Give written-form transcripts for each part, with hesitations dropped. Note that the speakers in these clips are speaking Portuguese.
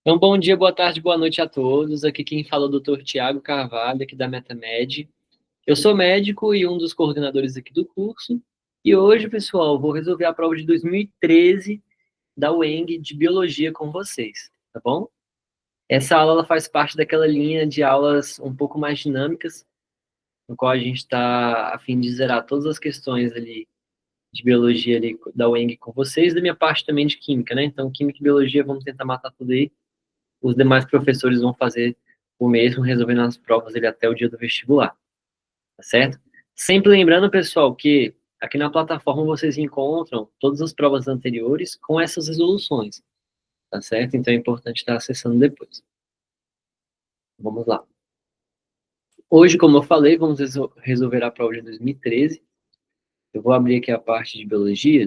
Então, bom dia, boa tarde, boa noite a todos. Aqui quem fala é o Dr. Tiago Carvalho, aqui da MetaMed. Eu sou médico e um dos coordenadores aqui do curso. E hoje, pessoal, vou resolver a prova de 2013 da UENG de Biologia com vocês, tá bom? Essa aula ela faz parte daquela linha de aulas um pouco mais dinâmicas, no qual a gente está a fim de zerar todas as questões ali de biologia ali da UENG com vocês, da minha parte também de química, né? Então, química e biologia, vamos tentar matar tudo aí. Os demais professores vão fazer o mesmo, resolvendo as provas ele até o dia do vestibular, tá certo? Sempre lembrando, pessoal, que aqui na plataforma vocês encontram todas as provas anteriores com essas resoluções, tá certo? Então é importante estar acessando depois. Vamos lá. Hoje, como eu falei, vamos resolver a prova de 2013. Eu vou abrir aqui a parte de biologia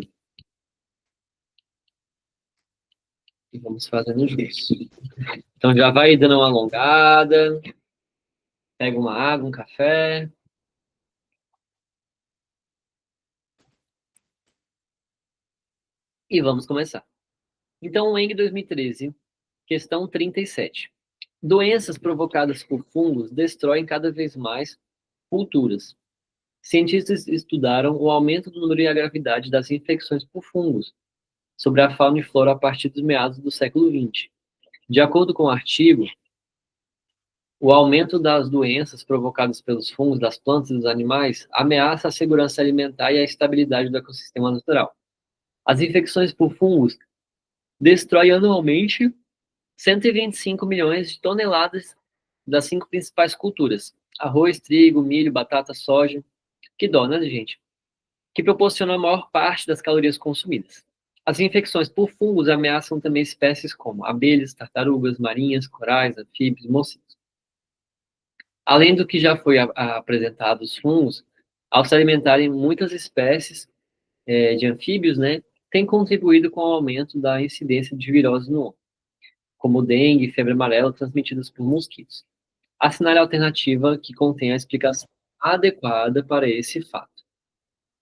e vamos fazendo juntos. Então já vai dando uma alongada, pega uma água, um café. E vamos começar. Então, ENG 2013, questão 37. Doenças provocadas por fungos destroem cada vez mais culturas. Cientistas estudaram o aumento do número e a gravidade das infecções por fungos sobre a fauna e flora a partir dos meados do século XX. De acordo com o artigo, o aumento das doenças provocadas pelos fungos das plantas e dos animais ameaça a segurança alimentar e a estabilidade do ecossistema natural. As infecções por fungos destroem anualmente 125 milhões de toneladas das 5 principais culturas: arroz, trigo, milho, batata, soja. Que dó, né, gente? Que proporcionam a maior parte das calorias consumidas. As infecções por fungos ameaçam também espécies como abelhas, tartarugas marinhas, corais, anfíbios, mosquitos. Além do que já foi apresentado, os fungos, ao se alimentarem muitas espécies de anfíbios, né, têm contribuído com o aumento da incidência de viroses no homem, como dengue e febre amarela transmitidas por mosquitos. Assinale a alternativa que contém a explicação adequada para esse fato.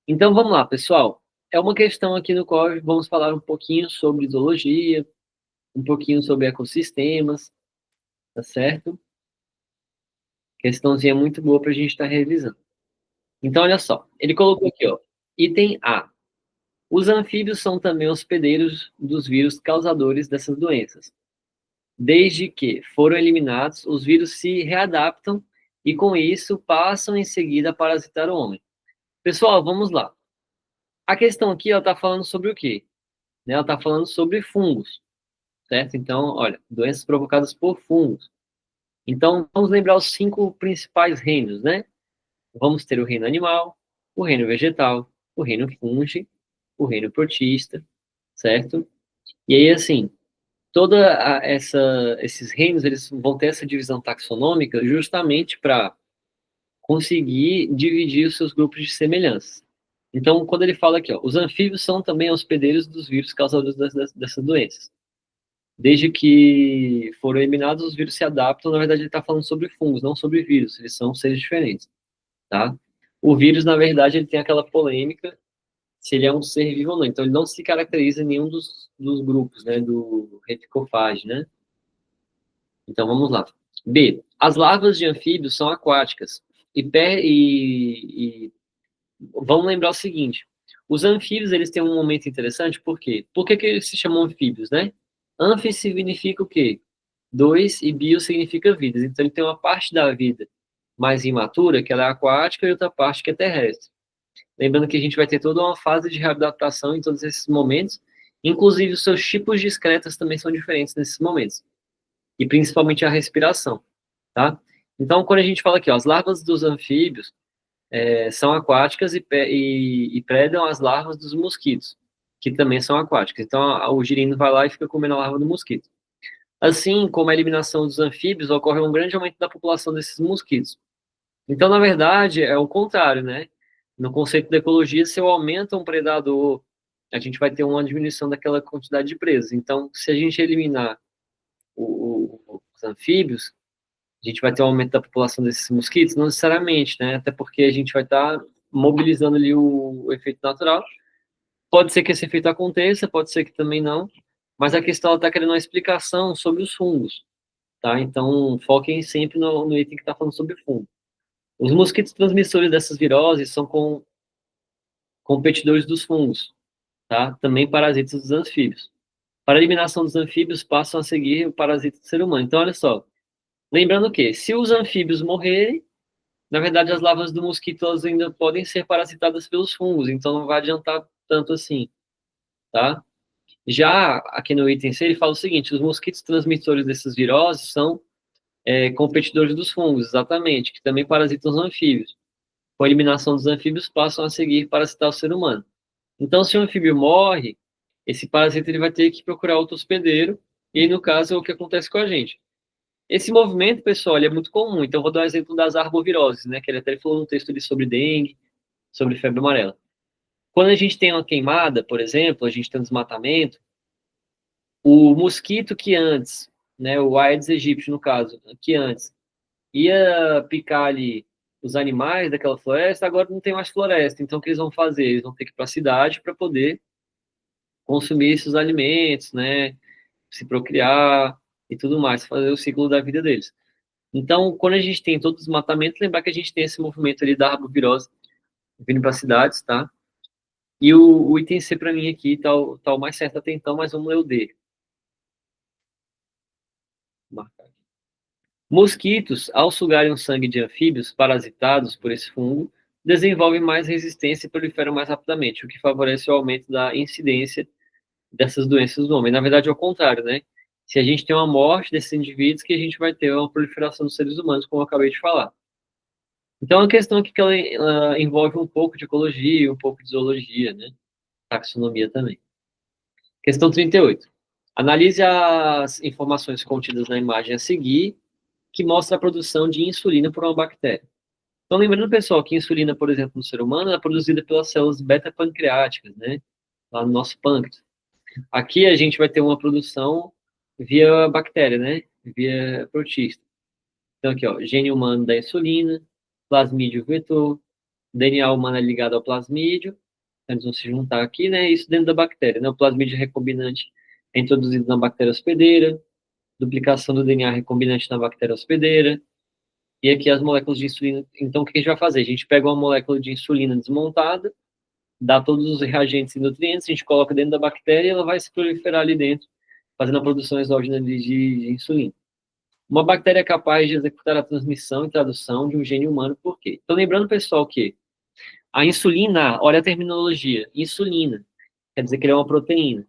Então vamos lá, pessoal. É uma questão aqui no qual vamos falar um pouquinho sobre zoologia, um pouquinho sobre ecossistemas, tá certo? Questãozinha muito boa para a gente estar revisando. Então, olha só. Ele colocou aqui, ó. Item A. Os anfíbios são também hospedeiros dos vírus causadores dessas doenças. Desde que foram eliminados, os vírus se readaptam e, com isso, passam em seguida a parasitar o homem. Pessoal, vamos lá. A questão aqui, ela está falando sobre o quê? Né? Ela está falando sobre fungos, certo? Então, olha, doenças provocadas por fungos. Então, vamos lembrar os 5 principais reinos, né? Vamos ter o reino animal, o reino vegetal, o reino fungi, o reino protista, certo? E aí, assim, esses reinos, eles vão ter essa divisão taxonômica justamente para conseguir dividir os seus grupos de semelhanças. Então, quando ele fala aqui, ó, os anfíbios são também hospedeiros dos vírus causadores dessas doenças. Desde que foram eliminados, os vírus se adaptam. Na verdade, ele está falando sobre fungos, não sobre vírus. Eles são seres diferentes, tá? O vírus, na verdade, ele tem aquela polêmica se ele é um ser vivo ou não. Então, ele não se caracteriza em nenhum dos grupos, né, do reticofage, né? Então, vamos lá. B. As larvas de anfíbios são aquáticas. E vamos lembrar o seguinte: os anfíbios eles têm um momento interessante, por quê? Por que eles se chamam anfíbios, né? Anfi significa o quê? Dois, e bio significa vidas. Então ele tem uma parte da vida mais imatura, que ela é aquática, e outra parte que é terrestre. Lembrando que a gente vai ter toda uma fase de readaptação em todos esses momentos, inclusive os seus tipos de excretas também são diferentes nesses momentos, e principalmente a respiração, tá? Então, quando a gente fala aqui, ó, as larvas dos anfíbios, são aquáticas e predam as larvas dos mosquitos, que também são aquáticas. Então, o girino vai lá e fica comendo a larva do mosquito. Assim como a eliminação dos anfíbios, ocorre um grande aumento da população desses mosquitos. Então, na verdade, é o contrário, né? No conceito da ecologia, se eu aumento um predador, a gente vai ter uma diminuição daquela quantidade de presas. Então, se a gente eliminar os anfíbios, a gente vai ter um aumento da população desses mosquitos? Não necessariamente, né? Até porque a gente vai estar mobilizando ali o efeito natural. Pode ser que esse efeito aconteça, pode ser que também não, mas a questão está querendo uma explicação sobre os fungos, tá? Então, foquem sempre no item que está falando sobre fungo. Os mosquitos transmissores dessas viroses são competidores dos fungos, tá? Também parasitas dos anfíbios. Para a eliminação dos anfíbios, passam a seguir o parasita do ser humano. Então, olha só, lembrando que, se os anfíbios morrerem, na verdade, as larvas do mosquito elas ainda podem ser parasitadas pelos fungos, então não vai adiantar tanto assim, tá? Já aqui no item C, ele fala o seguinte: os mosquitos transmissores dessas viroses são competidores dos fungos, exatamente, que também parasitam os anfíbios. Com a eliminação dos anfíbios, passam a seguir parasitar o ser humano. Então, se o anfíbio morre, esse parasita ele vai ter que procurar outro hospedeiro, e aí, no caso, é o que acontece com a gente. Esse movimento, pessoal, ele é muito comum. Então, eu vou dar um exemplo das arboviroses, né? Que ele até falou no texto ali sobre dengue, sobre febre amarela. Quando a gente tem uma queimada, por exemplo, a gente tem um desmatamento, o mosquito que antes, né, o Aedes aegypti, no caso, que antes ia picar ali os animais daquela floresta, agora não tem mais floresta. Então, o que eles vão fazer? Eles vão ter que ir para a cidade para poder consumir esses alimentos, né, se procriar e tudo mais, fazer o ciclo da vida deles. Então, quando a gente tem todo o desmatamento, lembrar que a gente tem esse movimento ali da arbovirose vindo para as cidades, tá? E o item C para mim aqui tá o mais certo até então, mas vamos ler o D. Vou marcar aqui. Mosquitos, ao sugarem o sangue de anfíbios parasitados por esse fungo, desenvolvem mais resistência e proliferam mais rapidamente, o que favorece o aumento da incidência dessas doenças no homem. Na verdade, é o contrário, né? Se a gente tem uma morte desses indivíduos, que a gente vai ter uma proliferação dos seres humanos, como eu acabei de falar. Então, a questão aqui que ela envolve um pouco de ecologia, um pouco de zoologia, né? Taxonomia também. Questão 38. Analise as informações contidas na imagem a seguir, que mostra a produção de insulina por uma bactéria. Então, lembrando, pessoal, que insulina, por exemplo, no ser humano, é produzida pelas células beta-pancreáticas, né? Lá no nosso pâncreas. Aqui a gente vai ter uma produção via bactéria, né? Via protista. Então, aqui, ó, gene humano da insulina, plasmídio vetor, DNA humano é ligado ao plasmídio, então eles vão se juntar aqui, né? Isso dentro da bactéria, né? O plasmídio recombinante é introduzido na bactéria hospedeira, duplicação do DNA recombinante na bactéria hospedeira, e aqui as moléculas de insulina. Então, o que a gente vai fazer? A gente pega uma molécula de insulina desmontada, dá todos os reagentes e nutrientes, a gente coloca dentro da bactéria e ela vai se proliferar ali dentro, fazendo a produção exógena de insulina. Uma bactéria é capaz de executar a transmissão e tradução de um gene humano, por quê? Então, lembrando, pessoal, que a insulina, olha a terminologia, insulina, quer dizer que ele é uma proteína.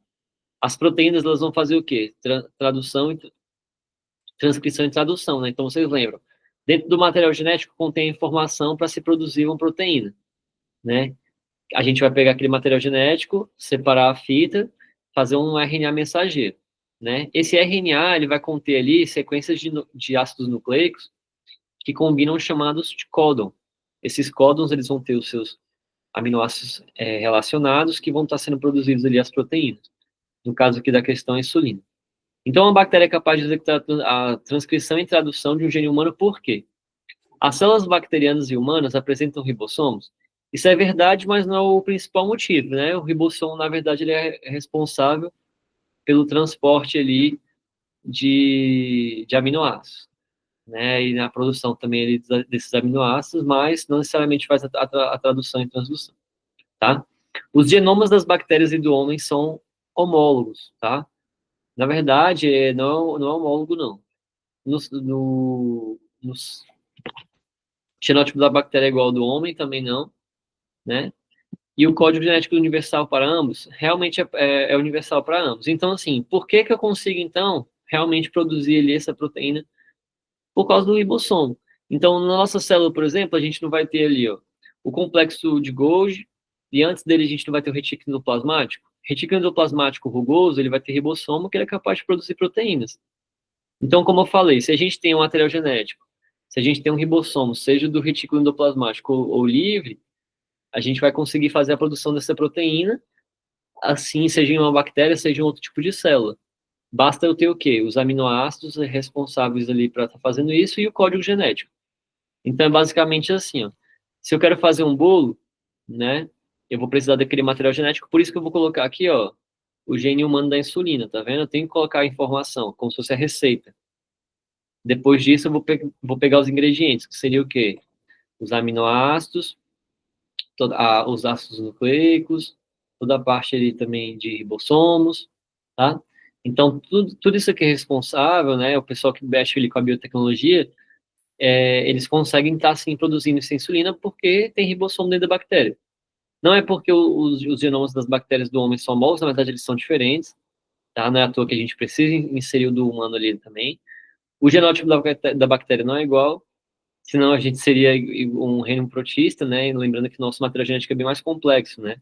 As proteínas, elas vão fazer o quê? Tradução, transcrição e tradução, né? Então, vocês lembram, dentro do material genético contém informação para se produzir uma proteína, né? A gente vai pegar aquele material genético, separar a fita, fazer um RNA mensageiro, né? Esse RNA, ele vai conter ali sequências de ácidos nucleicos que combinam chamados de códon. Esses códons, eles vão ter os seus aminoácidos relacionados que vão estar sendo produzidos ali as proteínas. No caso aqui da questão, a insulina. Então, a bactéria é capaz de executar a transcrição e tradução de um gene humano, por quê? As células bacterianas e humanas apresentam ribossomos. Isso é verdade, mas não é o principal motivo, né? O ribossomo, na verdade, ele é responsável pelo transporte ali de aminoácidos, né? E na produção também ali desses aminoácidos, mas não necessariamente faz a tradução e transdução, tá? Os genomas das bactérias e do homem são homólogos, tá? Na verdade, não é homólogo, não. Nos genótipo da bactéria é igual ao do homem, também não, né? E o código genético universal para ambos realmente é universal para ambos. Então, assim, por que eu consigo, então, realmente produzir ali essa proteína? Por causa do ribossomo. Então, na nossa célula, por exemplo, a gente não vai ter ali, ó, o complexo de Golgi, e antes dele a gente não vai ter o retículo endoplasmático. Retículo endoplasmático rugoso, ele vai ter ribossomo, que ele é capaz de produzir proteínas. Então, como eu falei, se a gente tem um material genético, se a gente tem um ribossomo, seja do retículo endoplasmático ou livre, a gente vai conseguir fazer a produção dessa proteína, assim, seja em uma bactéria, seja em outro tipo de célula. Basta eu ter o quê? Os aminoácidos responsáveis ali para estar fazendo isso e o código genético. Então, é basicamente assim, ó. Se eu quero fazer um bolo, né, eu vou precisar daquele material genético, por isso que eu vou colocar aqui, ó, o gene humano da insulina, tá vendo? Eu tenho que colocar a informação, como se fosse a receita. Depois disso, eu vou pegar os ingredientes, que seria o quê? Os aminoácidos, os ácidos nucleicos, toda a parte ali também de ribossomos, tá? Então, tudo isso aqui é responsável, né? O pessoal que mexe ali com a biotecnologia, eles conseguem estar, assim, produzindo essa insulina porque tem ribossomo dentro da bactéria. Não é porque os genomas das bactérias do homem são homólogos, na verdade eles são diferentes, tá? Não é à toa que a gente precisa inserir o do humano ali também. O genótipo da bactéria não é igual, senão a gente seria um reino protista, né? E lembrando que nosso material genético é bem mais complexo, né?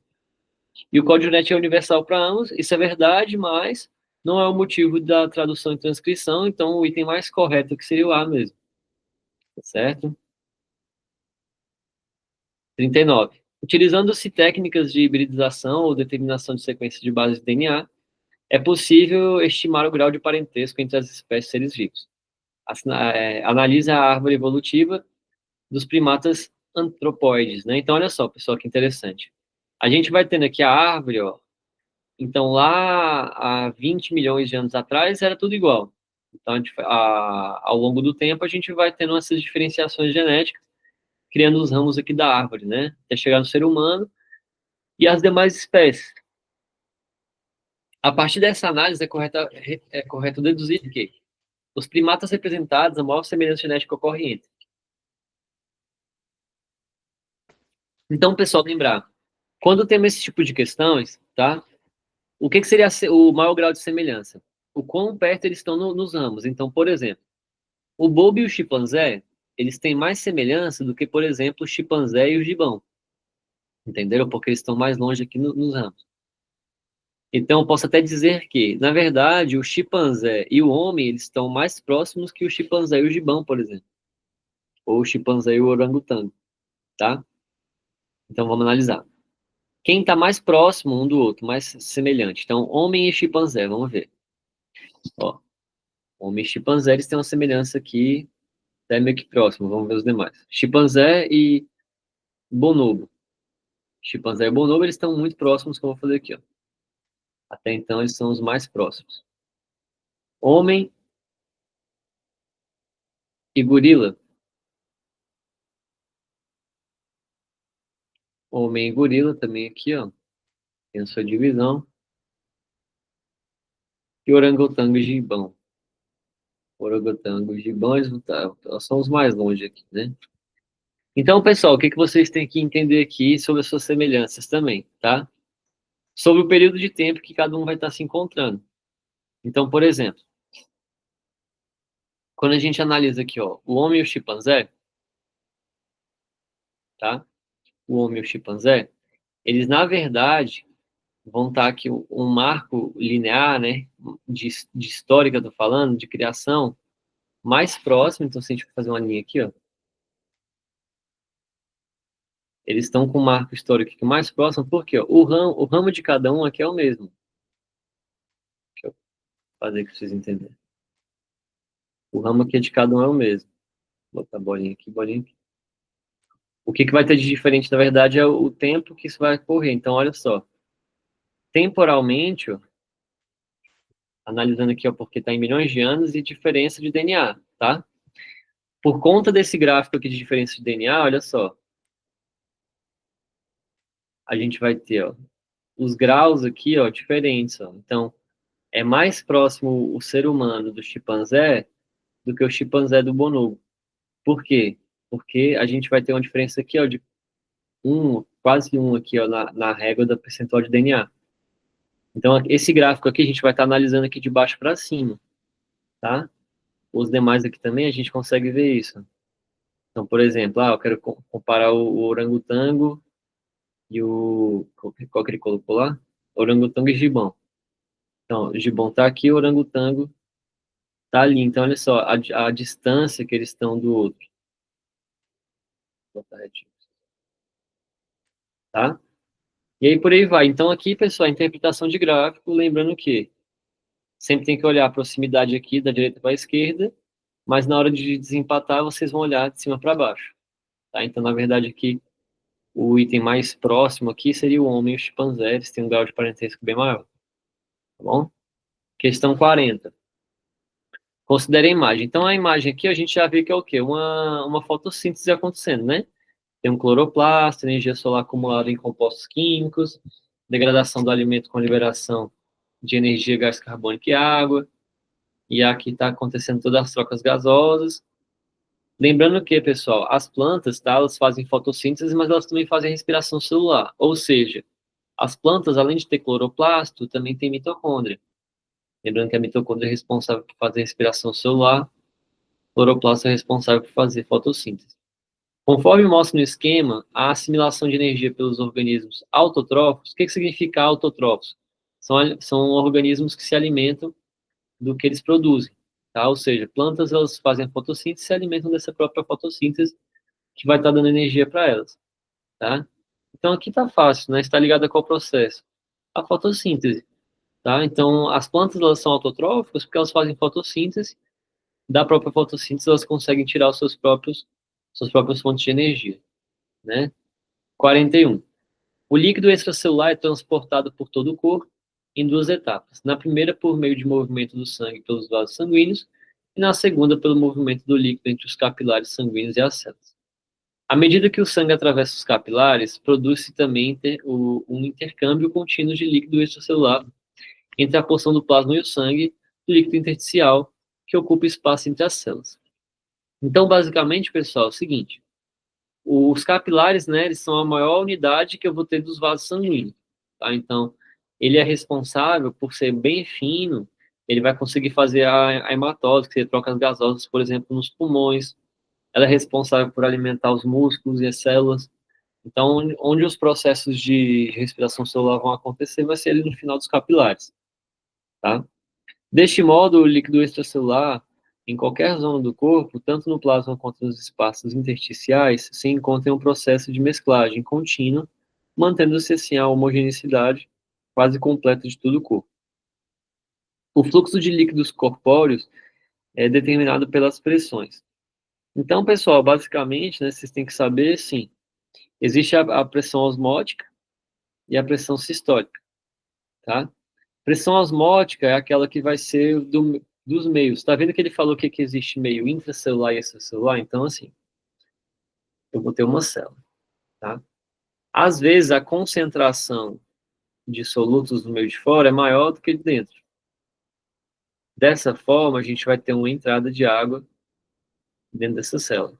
E o código genético é universal para ambos, isso é verdade, mas não é o motivo da tradução e transcrição, então o item mais correto que seria o A mesmo, tá certo? 39. Utilizando-se técnicas de hibridização ou determinação de sequências de bases de DNA, é possível estimar o grau de parentesco entre as espécies de seres vivos. Analisa a árvore evolutiva dos primatas antropóides, né? Então, olha só, pessoal, que interessante. A gente vai tendo aqui a árvore, ó. Então, lá há 20 milhões de anos atrás, era tudo igual. Então, ao longo do tempo, a gente vai tendo essas diferenciações genéticas, criando os ramos aqui da árvore, né? Até chegar no ser humano e as demais espécies. A partir dessa análise, é correto deduzir que os primatas representados, a maior semelhança genética ocorre entre. Então, pessoal, lembrar, quando temos esse tipo de questões, tá? O que seria o maior grau de semelhança? O quão perto eles estão nos ramos. Então, por exemplo, o bobo e o chimpanzé, eles têm mais semelhança do que, por exemplo, o chimpanzé e o gibão. Entenderam? Porque eles estão mais longe aqui nos ramos. Então, eu posso até dizer que, na verdade, o chimpanzé e o homem, eles estão mais próximos que o chimpanzé e o gibão, por exemplo. Ou o chimpanzé e o orangotango, tá? Então, vamos analisar. Quem está mais próximo um do outro, mais semelhante? Então, homem e chimpanzé, vamos ver. Ó, homem e chimpanzé, eles têm uma semelhança aqui, até meio que próximo, vamos ver os demais. Chimpanzé e bonobo. Chimpanzé e bonobo, eles estão muito próximos, como eu vou fazer aqui, ó. Até então, eles são os mais próximos. Homem e gorila. Homem e gorila também aqui, ó. Tem a sua divisão. E orangotango e gibão. Orangotango e gibão, eles são os mais longe aqui, né? Então, pessoal, o que vocês têm que entender aqui sobre as suas semelhanças também, tá? Sobre o período de tempo que cada um vai estar se encontrando. Então, por exemplo, quando a gente analisa aqui, ó, o homem e o chimpanzé, tá? O homem e o chimpanzé, eles, na verdade, vão estar aqui um marco linear, né? De história que eu tô falando, de criação, mais próximo. Então, se a gente for fazer uma linha aqui, ó, eles estão com o marco histórico aqui mais próximo, porque ó, o ramo de cada um aqui é o mesmo. Deixa eu fazer que vocês entenderem. O ramo aqui de cada um é o mesmo. Vou botar bolinha aqui, bolinha aqui. O que vai ter de diferente, na verdade, é o tempo que isso vai ocorrer. Então, olha só. Temporalmente, ó, analisando aqui, ó, porque está em milhões de anos e diferença de DNA, tá? Por conta desse gráfico aqui de diferença de DNA, olha só. A gente vai ter, ó, os graus aqui, ó, diferentes, ó. Então, é mais próximo o ser humano do chimpanzé do que o chimpanzé do bonobo. Por quê? Porque a gente vai ter uma diferença aqui, ó, de quase um aqui, ó, na régua da percentual de DNA. Então, esse gráfico aqui a gente vai estar analisando aqui de baixo para cima, tá? Os demais aqui também a gente consegue ver isso. Então, por exemplo, eu quero comparar o orangotango e qual que ele colocou lá? Orangotango e gibão. Então, o gibão tá aqui, o orangotango tá ali. Então, olha só, a distância que eles estão do outro. Vou botar retinho, tá? E aí, por aí vai. Então, aqui, pessoal, a interpretação de gráfico, lembrando que sempre tem que olhar a proximidade aqui, da direita para a esquerda, mas na hora de desempatar, vocês vão olhar de cima para baixo, tá? Então, na verdade, aqui, o item mais próximo aqui seria o homem e o chimpanzé, eles têm um grau de parentesco bem maior. tá bom? Questão 40. Considere a imagem. Então, a imagem aqui a gente já vê que é o quê? Uma fotossíntese acontecendo, né? Tem um cloroplasto, energia solar acumulada em compostos químicos, degradação do alimento com liberação de energia, gás carbônico e água. E aqui está acontecendo todas as trocas gasosas. Lembrando que, pessoal, as plantas, tá, elas fazem fotossíntese, mas elas também fazem respiração celular. Ou seja, as plantas, além de ter cloroplasto, também têm mitocôndria. Lembrando que a mitocôndria é responsável por fazer respiração celular, o cloroplasto é responsável por fazer fotossíntese. Conforme mostra no esquema, a assimilação de energia pelos organismos autotrófos, o que significa autotrófos? São organismos que se alimentam do que eles produzem, tá? Ou seja, plantas elas fazem a fotossíntese e se alimentam dessa própria fotossíntese que vai estar dando energia para elas, tá? Então aqui está fácil, né? Está ligado a qual processo? A fotossíntese, tá? Então as plantas elas são autotróficas porque elas fazem fotossíntese, da própria fotossíntese elas conseguem tirar os suas próprias fontes de energia, né? 41. O líquido extracelular é transportado por todo o corpo em duas etapas. Na primeira, por meio de movimento do sangue pelos vasos sanguíneos, e na segunda, pelo movimento do líquido entre os capilares sanguíneos e as células. À medida que o sangue atravessa os capilares, produz-se também um intercâmbio contínuo de líquido extracelular entre a porção do plasma e o sangue, do líquido intersticial, que ocupa espaço entre as células. Então, basicamente, pessoal, é o seguinte: os capilares, né, eles são a maior unidade que eu vou ter dos vasos sanguíneos, tá? Então, ele é responsável por ser bem fino, ele vai conseguir fazer a hematose, que seria trocas gasosas, por exemplo, nos pulmões. Ela é responsável por alimentar os músculos e as células. Então, onde os processos de respiração celular vão acontecer vai ser ali no final dos capilares, tá? Deste modo, o líquido extracelular, em qualquer zona do corpo, tanto no plasma quanto nos espaços intersticiais, se encontra em um processo de mesclagem contínua, mantendo-se assim a homogeneidade quase completa de todo o corpo. O fluxo de líquidos corpóreos é determinado pelas pressões. Então, pessoal, basicamente, né, vocês têm que saber, sim, existe a pressão osmótica e a pressão sistólica, tá? Pressão osmótica é aquela que vai ser dos meios. Tá vendo que ele falou que existe meio intracelular e extracelular? Então, assim, eu vou ter uma célula, tá? Às vezes, a concentração de solutos no meio de fora é maior do que de dentro. Dessa forma, a gente vai ter uma entrada de água dentro dessa célula.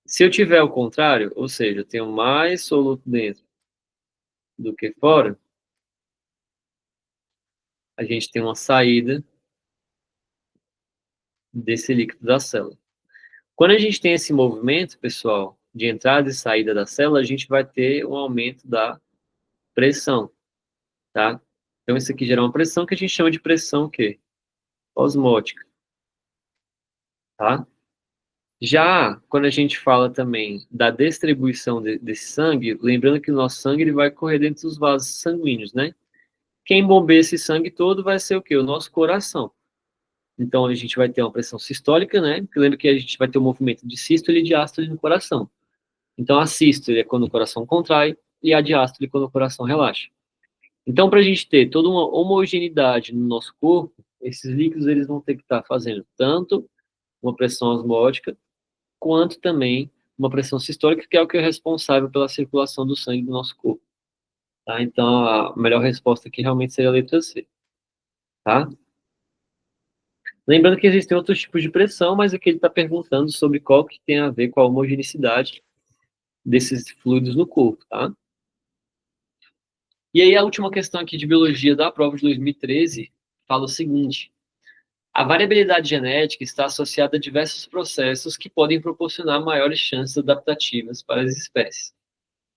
Se eu tiver o contrário, ou seja, eu tenho mais soluto dentro do que fora, a gente tem uma saída desse líquido da célula. Quando a gente tem esse movimento, pessoal, de entrada e saída da célula, a gente vai ter um aumento da pressão, tá? Então, isso aqui gera uma pressão que a gente chama de pressão o quê? Osmótica, tá? Já quando a gente fala também da distribuição desse sangue, lembrando que o nosso sangue ele vai correr dentro dos vasos sanguíneos, né? Quem bombeia esse sangue todo vai ser o quê? O nosso coração. Então, a gente vai ter uma pressão sistólica, né? Porque lembra que a gente vai ter um movimento de sístole e diástole no coração. Então, a sístole é quando o coração contrai e a diástole é quando o coração relaxa. Então, para a gente ter toda uma homogeneidade no nosso corpo, esses líquidos eles vão ter que estar fazendo tanto uma pressão osmótica, quanto também uma pressão sistólica, que é o que é responsável pela circulação do sangue do nosso corpo. Tá? Então, a melhor resposta aqui realmente seria a letra C. Tá? Lembrando que existem outros tipos de pressão, mas aqui ele está perguntando sobre qual que tem a ver com a homogeneidade desses fluidos no corpo, tá? E aí a última questão aqui de biologia da prova de 2013 fala o seguinte: a variabilidade genética está associada a diversos processos que podem proporcionar maiores chances adaptativas para as espécies.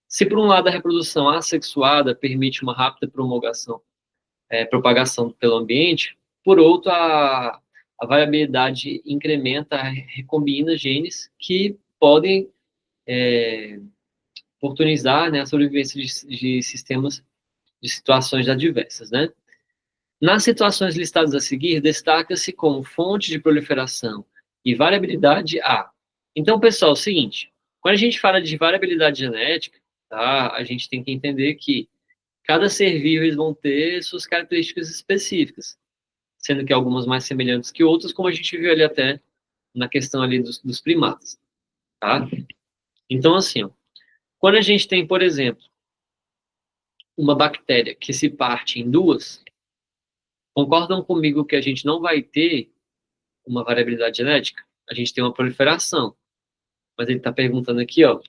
Se por um lado a reprodução assexuada permite uma rápida propagação pelo ambiente, por outro a variabilidade incrementa, recombina genes que podem oportunizar, né, a sobrevivência de sistemas de situações adversas, né? Nas situações listadas a seguir, destaca-se como fonte de proliferação e variabilidade A. Então, pessoal, é o seguinte, quando a gente fala de variabilidade genética, tá, a gente tem que entender que cada ser vivo eles vão ter suas características específicas, sendo que algumas mais semelhantes que outras, como a gente viu ali até na questão ali dos primatas, tá? Então, assim, ó, quando a gente tem, por exemplo, uma bactéria que se parte em duas, concordam comigo que a gente não vai ter uma variabilidade genética? A gente tem uma proliferação, mas ele está perguntando aqui, ó,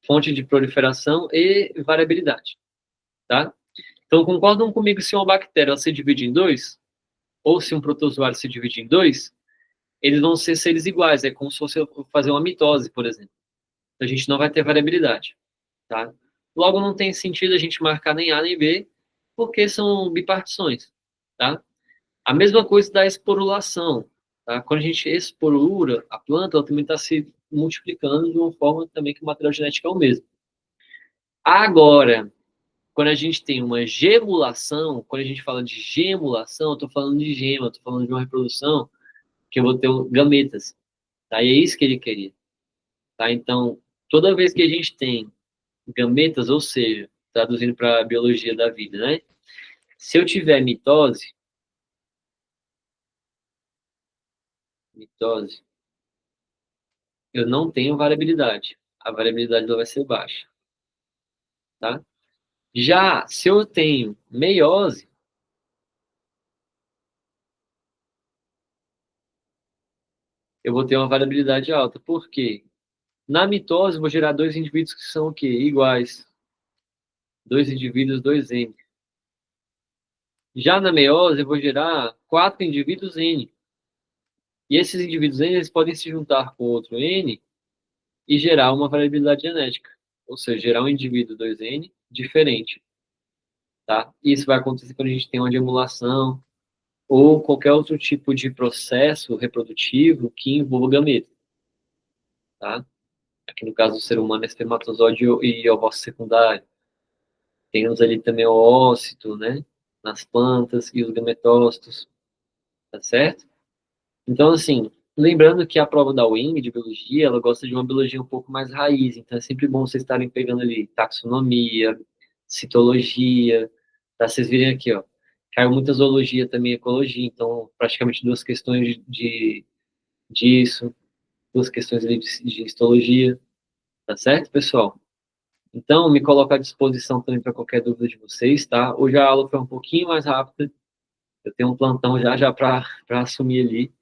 fonte de proliferação e variabilidade, tá? Então, concordam comigo se uma bactéria ela se divide em dois, ou se um protozoário se divide em dois, eles vão ser seres iguais, é como se fosse fazer uma mitose, por exemplo. A gente não vai ter variabilidade, tá? Logo, não tem sentido a gente marcar nem A nem B, porque são bipartições, tá? A mesma coisa da esporulação, tá? Quando a gente esporula a planta, ela também está se multiplicando de uma forma também que o material genético é o mesmo. Agora, quando a gente tem uma gemulação, quando a gente fala de gemulação, eu estou falando de gema, estou falando de uma reprodução que eu vou ter gametas, tá? E é isso que ele queria, tá? Então, toda vez que a gente tem gametas, ou seja, traduzindo para a biologia da vida, né? Se eu tiver mitose, eu não tenho variabilidade. A variabilidade vai ser baixa, tá? Já se eu tenho meiose, eu vou ter uma variabilidade alta. Por quê? Na mitose, eu vou gerar dois indivíduos que são o quê? Iguais. Dois indivíduos, dois N. Já na meiose, eu vou gerar quatro indivíduos N. E esses indivíduos N, eles podem se juntar com outro N e gerar uma variabilidade genética. Ou seja, gerar um indivíduo 2N diferente, tá? Isso vai acontecer quando a gente tem uma gemulação ou qualquer outro tipo de processo reprodutivo que envolva gametas, tá? Aqui no caso do ser humano é espermatozoide e ovócito secundário. Temos ali também o ócito, né? Nas plantas e os gametócitos, tá certo? Então, assim, lembrando que a prova da UEM de biologia, ela gosta de uma biologia um pouco mais raiz, então é sempre bom vocês estarem pegando ali taxonomia, citologia, tá? Vocês virem aqui, ó, caiu muita zoologia também, ecologia, então praticamente duas questões disso, duas questões ali de histologia, tá certo, pessoal? Então, me coloco à disposição também para qualquer dúvida de vocês, tá? Hoje a aula foi um pouquinho mais rápida, eu tenho um plantão já para assumir ali,